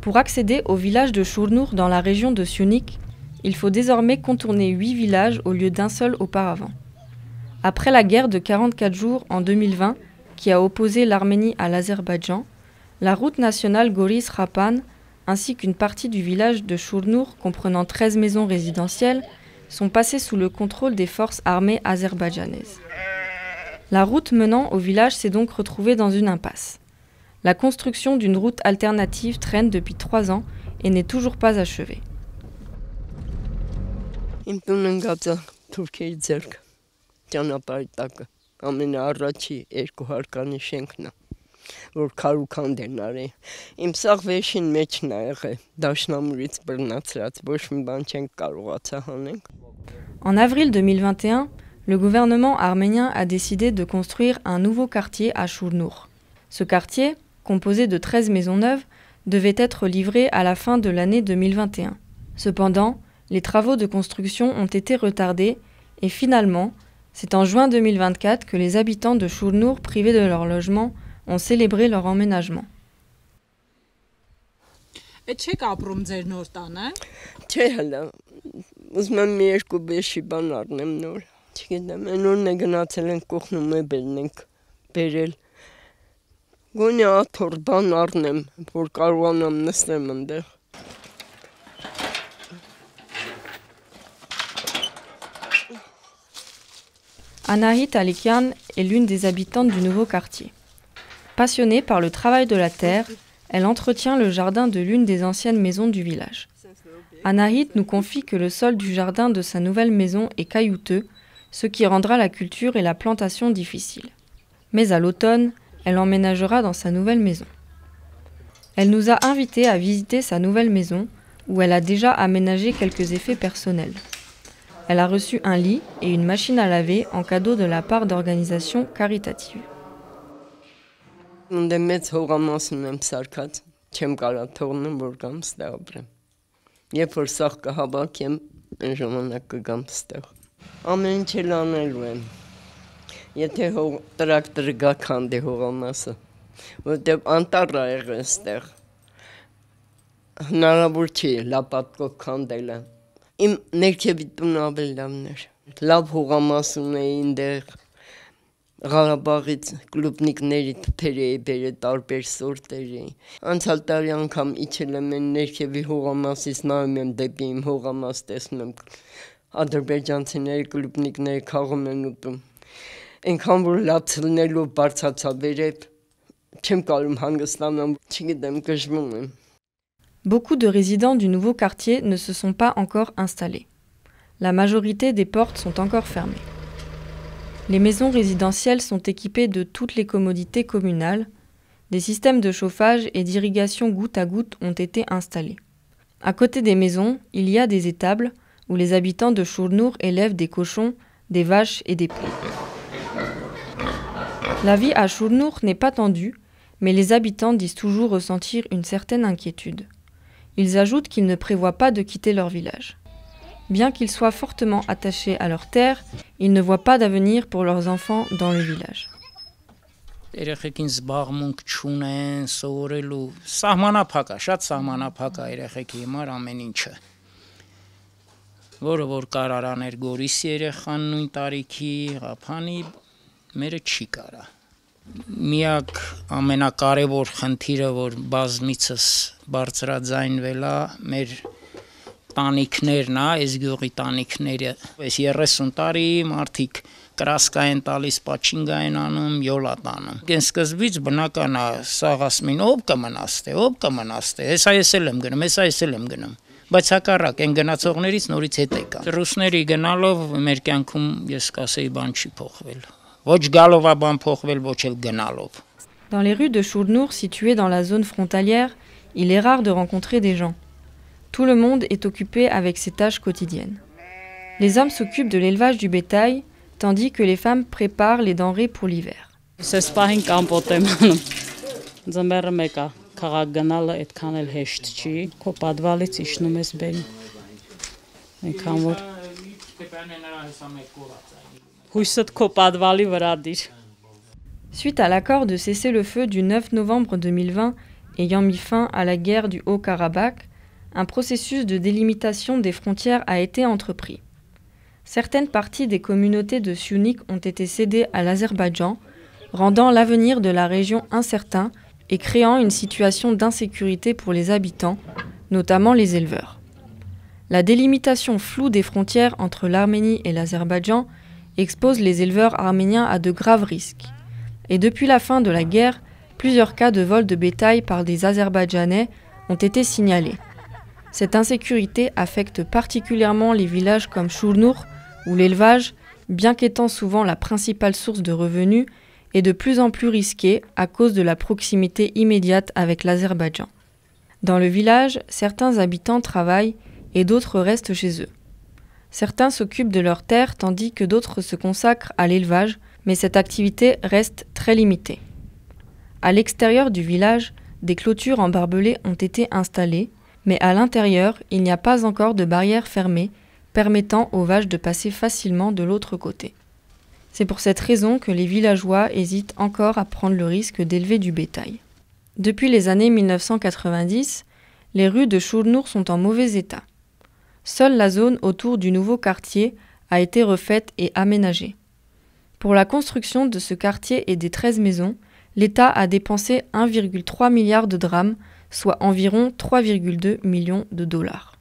Pour accéder au village de Şurnur dans la région de Syunik, il faut désormais contourner 8 villages au lieu d'un seul auparavant. Après la guerre de 44 jours en 2020, qui a opposé l'Arménie à l'Azerbaïdjan, la route nationale Goris-Rapan, ainsi qu'une partie du village de Şurnur comprenant 13 maisons résidentielles, sont passées sous le contrôle des forces armées azerbaïdjanaises. La route menant au village s'est donc retrouvée dans une impasse. La construction d'une route alternative traîne depuis 3 ans et n'est toujours pas achevée. En avril 2021, le gouvernement arménien a décidé de construire un nouveau quartier à Şurnur. Ce quartier, composé de 13 maisons neuves, devait être livré à la fin de l'année 2021. Cependant, les travaux de construction ont été retardés et finalement, c'est en juin 2024 que les habitants de Şurnur, privés de leur logement, ont célébré leur emménagement. Anahit Alekian est l'une des habitantes du nouveau quartier. Passionnée par le travail de la terre, elle entretient le jardin de l'une des anciennes maisons du village. Anahit nous confie que le sol du jardin de sa nouvelle maison est caillouteux, ce qui rendra la culture et la plantation difficiles. Mais à l'automne, elle emménagera dans sa nouvelle maison. Elle nous a invités à visiter sa nouvelle maison, où elle a déjà aménagé quelques effets personnels. Elle a reçu un lit et une machine à laver en cadeau de la part d'organisations caritatives. Իմ ներքևի տունը ավելի լավն էր։ Լավ հողամաս ունեի այնտեղ, Ղարաբաղից կլուբնիկների թփեր էի բերել տարբեր սորտերի։ Անցյալ տարի անգամ իջել եմ այն ներքևի հողամասից նայում եմ դեպի իմ հողամաս, տեսնում եմ ադրբեջանցիների կլուբնիկները քաղում են ուտում։ Այնքան որ լացնելով բարձացա վերև, չեմ կարում հանգստանամ, չգիտեմ, գժվում եմ։ Beaucoup de résidents du nouveau quartier ne se sont pas encore installés. La majorité des portes sont encore fermées. Les maisons résidentielles sont équipées de toutes les commodités communales. Des systèmes de chauffage et d'irrigation goutte à goutte ont été installés. À côté des maisons, il y a des étables où les habitants de Şurnur élèvent des cochons, des vaches et des poules. La vie à Şurnur n'est pas tendue, mais les habitants disent toujours ressentir une certaine inquiétude. Ils ajoutent qu'ils ne prévoient pas de quitter leur village. Bien qu'ils soient fortement attachés à leur terre, ils ne voient pas d'avenir pour leurs enfants dans le village. Երեխեքին զբաղմունք չունեն, սովորելու սահմանափակ է, շատ սահմանափակ է երեխեքի համար ամեն ինչը։ Որը որ կարար աներ Գորիսի երեխան նույն տարիքի, Ղափանի, մերը չի կարա։ Միակ ամենակարևոր խնդիրը, որ բազմիցս բարձրաձայնվել է, մեր տանիքներն է, այս գյուղի տանիքները, այս 30 տարի մարդիկ կրասկա են տալիս, պաչինգա են անում, յոլա տանում։ Այն սկզբից բնական է, սաղ ասում են, ով կմնաստե, հեսա ես էլ եմ գնում, հեսա ես էլ եմ գնում։ Բայց հակառակ, այն գնացողներից նորից հետ եկա։ Ռուսների գնալով մեր կյանքում ես կասեի բան չի փոխվել։ Ոչ գալով է բան փոխվել, ոչ էլ գնալով։ Dans les rues de Şurnur, situées dans la zone frontalière, il est rare de rencontrer des gens. Tout le monde est occupé avec ses tâches quotidiennes. Les hommes s'occupent de l'élevage du bétail, tandis que les femmes préparent les denrées pour l'hiver. Suite à l'accord de cessez-le-feu du 9 novembre 2020 ayant mis fin à la guerre du Haut-Karabakh, un processus de délimitation des frontières a été entrepris. Certaines parties des communautés de Syunik ont été cédées à l'Azerbaïdjan, rendant l'avenir de la région incertain et créant une situation d'insécurité pour les habitants, notamment les éleveurs. La délimitation floue des frontières entre l'Arménie et l'Azerbaïdjan expose les éleveurs arméniens à de graves risques. Et depuis la fin de la guerre, plusieurs cas de vol de bétail par des Azerbaïdjanais ont été signalés. Cette insécurité affecte particulièrement les villages comme Shurnur, où l'élevage, bien qu'étant souvent la principale source de revenus, est de plus en plus risqué à cause de la proximité immédiate avec l'Azerbaïdjan. Dans le village, certains habitants travaillent et d'autres restent chez eux. Certains s'occupent de leurs terres tandis que d'autres se consacrent à l'élevage, mais cette activité reste très limitée. À l'extérieur du village, des clôtures en barbelés ont été installées, mais à l'intérieur, il n'y a pas encore de barrière fermée permettant aux vaches de passer facilement de l'autre côté. C'est pour cette raison que les villageois hésitent encore à prendre le risque d'élever du bétail. Depuis les années 1990, les rues de Shurnur sont en mauvais état. Seule la zone autour du nouveau quartier a été refaite et aménagée. Pour la construction de ce quartier et des 13 maisons, l'État a dépensé 1,3 milliard de drams, soit environ 3,2 millions de dollars.